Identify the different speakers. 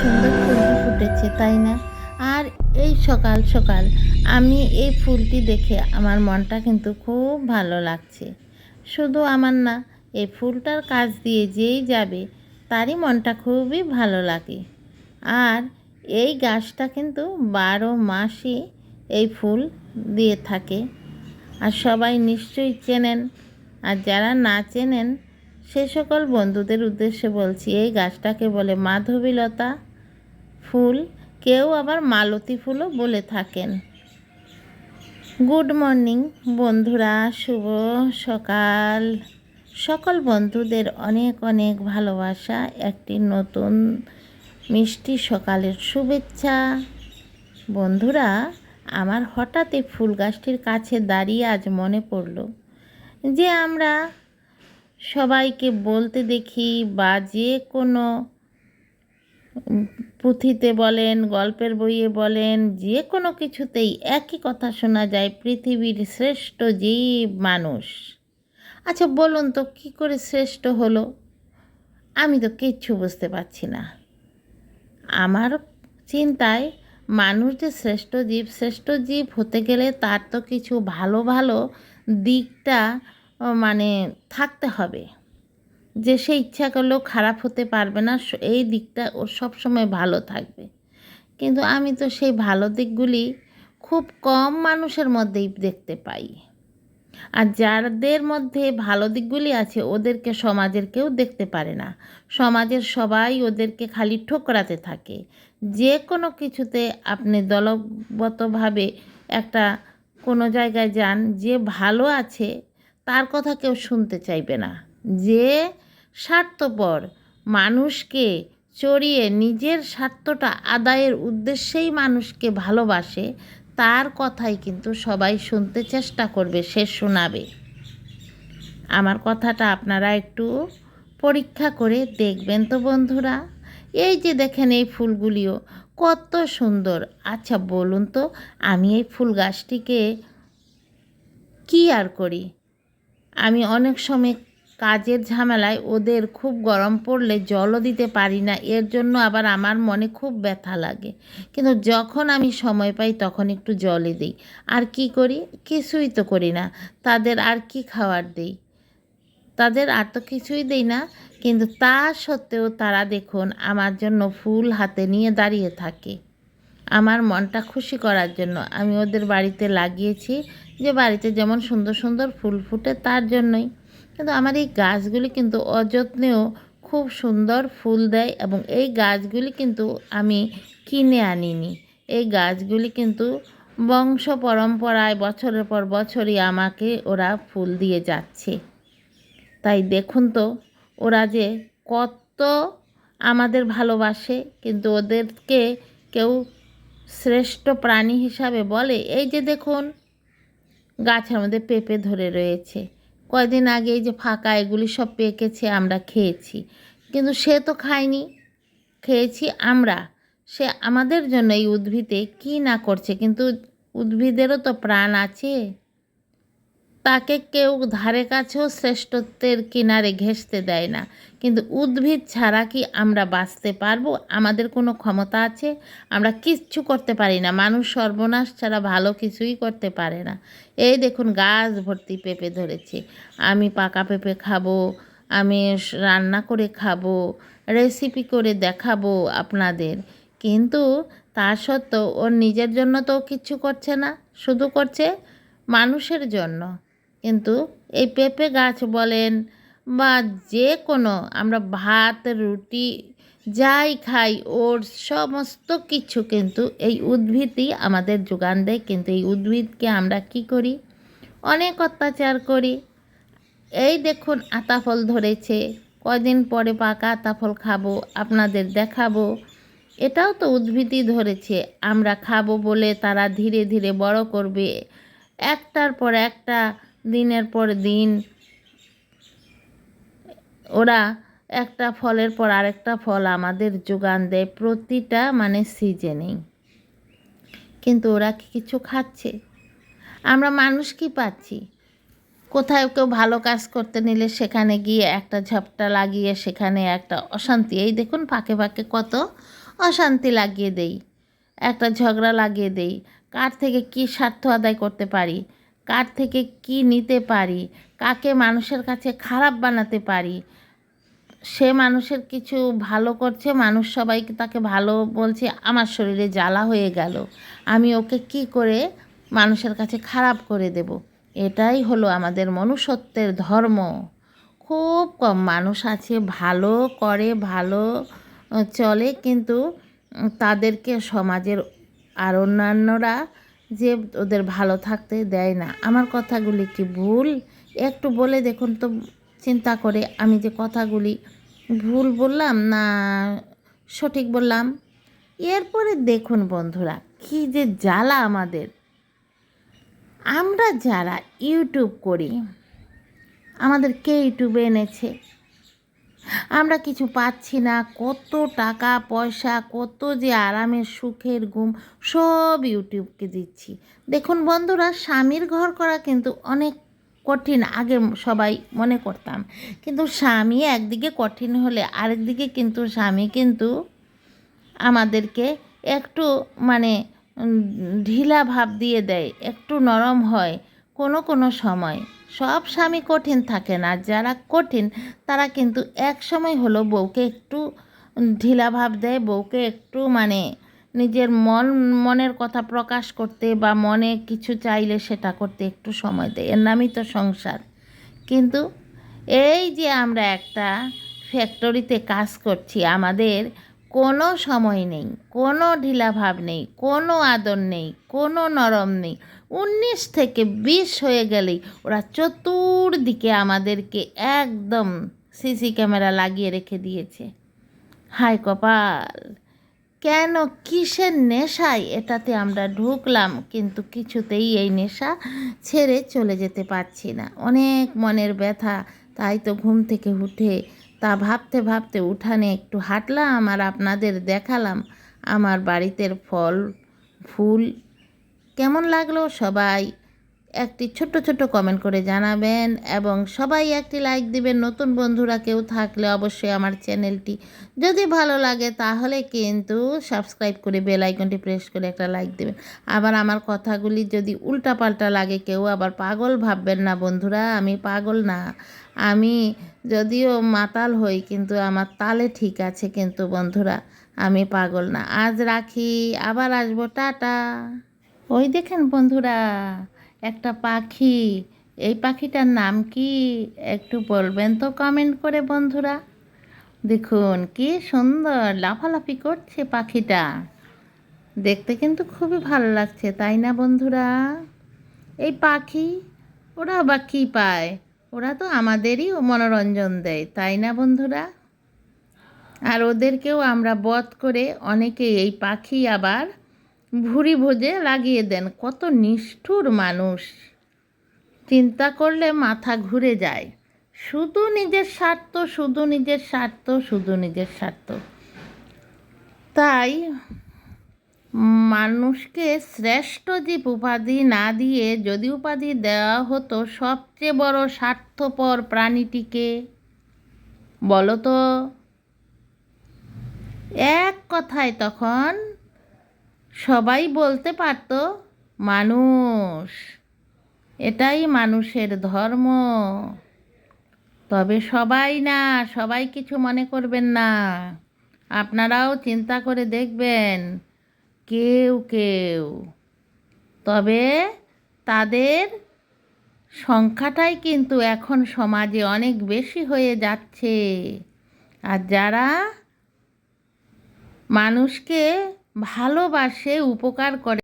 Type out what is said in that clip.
Speaker 1: সুন্দর ফুলটি ফুটেছে, তাই না? আর এই সকাল সকাল আমি এই ফুলটি দেখে আমার মনটা কিন্তু খুব ভালো লাগছে। শুধু আমার না, এই ফুলটার কাছ দিয়ে যেই যাবে তারই মনটা খুবই ভালো লাগে। আর এই গাছটা কিন্তু 12 মাসই এই ফুল দিয়ে থাকে। আর সবাই নিশ্চয়ই চেনেন। আর যারা না চেনেন সে সকল বন্ধুদের উদ্দেশ্যে বলছি, এই গাছটাকে বলে মাধবীলতা ফুল, কেউ আবার মালতী ফুলও বলে থাকেন। গুড মর্নিং বন্ধুরা, শুভ সকাল। সকল বন্ধুদের অনেক অনেক ভালোবাসা, একটি নতুন মিষ্টি সকালের শুভেচ্ছা। বন্ধুরা, আমার হঠাৎ এই ফুল গাছটির কাছে দাঁড়িয়ে আজ মনে পড়ল যে আমরা সবাইকে বলতে দেখি বা যে কোনো পুঁথিতে বলেন, গল্পের বইয়ে বলেন, যে কোনো কিছুতেই একই কথা শোনা যায়, পৃথিবীর শ্রেষ্ঠ জীব মানুষ। আচ্ছা বলুন তো, কী করে শ্রেষ্ঠ হলো? আমি তো কিচ্ছু বুঝতে পারছি না। আমার চিন্তায় মানুষ যে শ্রেষ্ঠ জীব হতে গেলে তার তো কিছু ভালো ভালো দিকটা মানে থাকতে হবে, যে সে ইচ্ছা করলেও খারাপ হতে পারবে না, এই দিকটা ওর সবসময় ভালো থাকবে। কিন্তু আমি তো সেই ভালো দিকগুলি খুব কম মানুষের মধ্যেই দেখতে পাই। আর যাদের মধ্যে ভালো দিকগুলি আছে ওদেরকে সমাজের কেউ দেখতে পারে না। সমাজের সবাই ওদেরকে খালি ঠোকরাতে থাকে। যে কোনো কিছুতে আপনি দলবদ্ধভাবে একটা কোনো জায়গায় যান, যে ভালো আছে তার কথা কেউ শুনতে চাইবে না। যে স্বার্থপর, মানুষকে চড়িয়ে নিজের স্বার্থটা আদায়ের উদ্দেশ্যেই মানুষকে ভালোবাসে, তার কথাই কিন্তু সবাই শুনতে চেষ্টা করবে, সে শোনাবে। আমার কথাটা আপনারা একটু পরীক্ষা করে দেখবেন তো বন্ধুরা। এই যে দেখেন এই ফুলগুলিও কত সুন্দর। আচ্ছা বলুন তো, আমি এই ফুল গাছটিকে কী আর করি? আমি অনেক সময় কাজের ঝামেলায় ওদের খুব গরম পড়লে জলও দিতে পারি না, এর জন্য আবার আমার মনে খুব ব্যথা লাগে। কিন্তু যখন আমি সময় পাই তখন একটু জলই দিই। আর কি করি? কিছুই তো করি না। তাদের আর কি খাবার দিই? তাদের আর তো কিছুই দেই না। কিন্তু তা সত্ত্বেও তারা দেখুন আমার জন্য ফুল হাতে নিয়ে দাঁড়িয়ে থাকে। আমার মনটা খুশি করার জন্য আমি ওদের বাড়িতে লাগিয়েছি, যে বাড়িতে যেমন সুন্দর সুন্দর ফুল ফুটে তার জন্যই। কিন্তু আমার এই গাছগুলি কিন্তু অযত্নেও খুব সুন্দর ফুল দেয়, এবং এই গাছগুলি কিন্তু আমি কিনে আনিনি। এই গাছগুলি কিন্তু বংশ পরম্পরায় বছরের পর বছরই আমাকে ওরা ফুল দিয়ে যাচ্ছে। তাই দেখুন তো ওরা যে কত আমাদের ভালোবাসে, কিন্তু ওদেরকে কেউ শ্রেষ্ঠ প্রাণী হিসাবে বলে। এই যে দেখুন গাছের মধ্যে পেঁপে ধরে রয়েছে, কয়দিন আগে এই যে ফাঁকা এগুলি সব পেকেছে, আমরা খেয়েছি। কিন্তু সে তো খায়নি, খেয়েছি আমরা। সে আমাদের জন্য এই উদ্ভিদে কী না করছে, কিন্তু উদ্ভিদেরও তো প্রাণ আছে। তাকে কেউ ধারে কাছেও শ্রেষ্ঠত্বের কিনারে ঘেঁষতে দেয় না। কিন্তু উদ্ভিদ ছাড়া কি আমরা বাঁচতে পারবো? আমাদের কোনো ক্ষমতা আছে? আমরা কিচ্ছু করতে পারি না। মানুষ সর্বনাশ ছাড়া ভালো কিছুই করতে পারে না। এই দেখুন গাছ ভর্তি পেঁপে ধরেছে। আমি পাকা পেঁপে খাবো, আমি রান্না করে খাবো, রেসিপি করে দেখাবো আপনাদের। কিন্তু তা সত্ত্বেও ওর নিজের জন্য তো কিচ্ছু করছে না, শুধু করছে মানুষের জন্য। কিন্তু এই পেঁপে গাছ বলেন বা যে কোনো আমরা ভাত রুটি যাই খাই, ওর সমস্ত কিছু কিন্তু এই উদ্ভিদই আমাদের যোগান দেয়। কিন্তু এই উদ্ভিদকে আমরা কি করি? অনেক অত্যাচার করি। এই দেখুন আতাফল ধরেছে, কদিন পরে পাকা আতাফল খাবো, আপনাদের দেখাবো। এটাও তো উদ্ভিদই ধরেছে, আমরা খাবো বলে তারা ধীরে ধীরে বড় করবে। একটার পর একটা, দিনের পর দিন ওরা একটা ফলের পর আরেকটা ফল আমাদের যোগান দেয়, প্রতিটা সিজনেই। কিন্তু ওরা কি কিছু খাচ্ছে? আমরা মানুষ কি পাচ্ছি? কোথায় কেউ ভালো কাজ করতে নিলে সেখানে গিয়ে একটা ঝাপটা লাগিয়ে সেখানে একটা অশান্তি। এই দেখুন ফাঁকে ফাঁকে কত অশান্তি লাগিয়ে দেই, একটা ঝগড়া লাগিয়ে দেই, কার থেকে কী স্বার্থ আদায় করতে পারি, কার থেকে কি নিতে পারি, কাকে মানুষের কাছে খারাপ বানাতে পারি। সে মানুষের কিছু ভালো করছে, মানুষ সবাই তাকে ভালো বলছে, আমার শরীরে জ্বালা হয়ে গেল, আমি ওকে কি করে মানুষের কাছে খারাপ করে দেব। এটাই হলো আমাদের মনুষ্যত্বের ধর্ম। খুব কম মানুষ আছে ভালো করে, ভালো চলে, কিন্তু তাদেরকে সমাজের আর অন্যান্যরা যে ওদের ভালো থাকতে দেয় না। আমার কথাগুলি কি ভুল? একটু বলে দেখুন তো, চিন্তা করে, আমি যে কথাগুলি ভুল বললাম না সঠিক বললাম। এরপরে দেখুন বন্ধুরা, কি যে জ্বালা আমাদের। আমরা যারা ইউটিউব করি, আমাদের কে ইউটিউবে এনেছে? আমরা কিছু পাচ্ছি না, কত টাকা পয়সা, কত যে আরামের সুখের ঘুম, সব ইউটিউবকে দিচ্ছি। দেখুন বন্ধুরা, স্বামীর ঘর করা কিন্তু অনেক কঠিন, আগে সবাই মনে করতাম, কিন্তু স্বামী একদিকে কঠিন হলে আরেকদিকে কিন্তু স্বামী কিন্তু আমাদেরকে একটু মানে ঢিলা ভাব দিয়ে দেয়, একটু নরম হয় কোনো কোনো সময়। সব স্বামী কঠিন থাকে না, যারা কঠিন তারা কিন্তু এক সময় হলো বউকে একটু ঢিলা ভাব দেয়, বউকে একটু মানে নিজের মনের কথা প্রকাশ করতে বা মনে কিছু চাইলে সেটা করতে একটু সময় দেয়, এর নামই তো সংসার। কিন্তু এই যে আমরা একটা ফ্যাক্টরিতে কাজ করছি, আমাদের কোনো সময় নেই, কোনো ঢিলাভাব নেই, কোনো আদর নেই, কোনো নরম নেই। 19 থেকে 20 হয়ে গেলেই ওরা চতুর্দিকে আমাদেরকে একদম সিসি ক্যামেরা লাগিয়ে রেখে দিয়েছে। হায় কপাল! কেন, কিসের নেশায় এটাতে আমরা ঢুকলাম, কিন্তু কিছুতেই এই নেশা ছেড়ে চলে যেতে পারছি না। অনেক মনের ব্যথা, তাই তো ঘুম থেকে উঠে তা ভাবতে ভাবতে উঠানে একটু হাঁটলাম আর আপনাদের দেখালাম আমার বাড়িতে ফল ফুল। কেমন লাগলো সবাই একটি ছোট্ট ছোট্ট কমেন্ট করে জানাবেন, এবং সবাই একটি লাইক দিবেন। নতুন বন্ধুরা কেউ থাকলে অবশ্যই আমার চ্যানেলটি যদি ভালো লাগে তাহলে কিন্তু সাবস্ক্রাইব করে বেল আইকনটি প্রেস করে একটা লাইক দেবেন। আবার আমার কথাগুলি যদি উল্টাপাল্টা লাগে কেউ আবার পাগল ভাববেন না বন্ধুরা, আমি পাগল না। আমি যদিও মাতাল হই কিন্তু আমার তালে ঠিক আছে, কিন্তু বন্ধুরা আমি পাগল না। আজ রাখি, আবার আসবো, টাটা। ওই দেখেন বন্ধুরা, একটা পাখি, এই পাখিটার নাম কি একটু বলবেন তো কমেন্ট করে বন্ধুরা। দেখুন কি সুন্দর লাফালাফি করছে পাখিটা, দেখতে কিন্তু খুবই ভালো লাগছে, তাই না বন্ধুরা? এই পাখি, ওরা বা কী পায়? ওরা তো আমাদেরই মনোরঞ্জন দেয়, তাই না বন্ধুরা? আর ওদেরকেও আমরা বধ করে অনেকে এই পাখি আবার ভুরি ভোজে লাগিয়ে দেন। কত নিষ্ঠুর মানুষ, চিন্তা করলে মাথা ঘুরে যায়। শুধু নিজের স্বার্থ, শুধু নিজের স্বার্থ, শুধু নিজের স্বার্থ। তাই মানুষকে শ্রেষ্ঠ জীব উপাধি না দিয়ে যদি উপাধি দেওয়া হতো সবচেয়ে বড় স্বার্থপর প্রাণীটিকে, বলো তো? এক কথায় তখন সবাই বলতে পারতো মানুষ। এটাই মানুষের ধর্ম। তবে সবাই না, সবাই কিছু মনে করবেন না, আপনারাও চিন্তা করে দেখবেন, কেউ কেউ, তবে তাদের সংখ্যাটাই কিন্তু এখন সমাজে অনেক বেশি হয়ে যাচ্ছে। আর যারা মানুষকে ভালোবাসে, উপকার করে,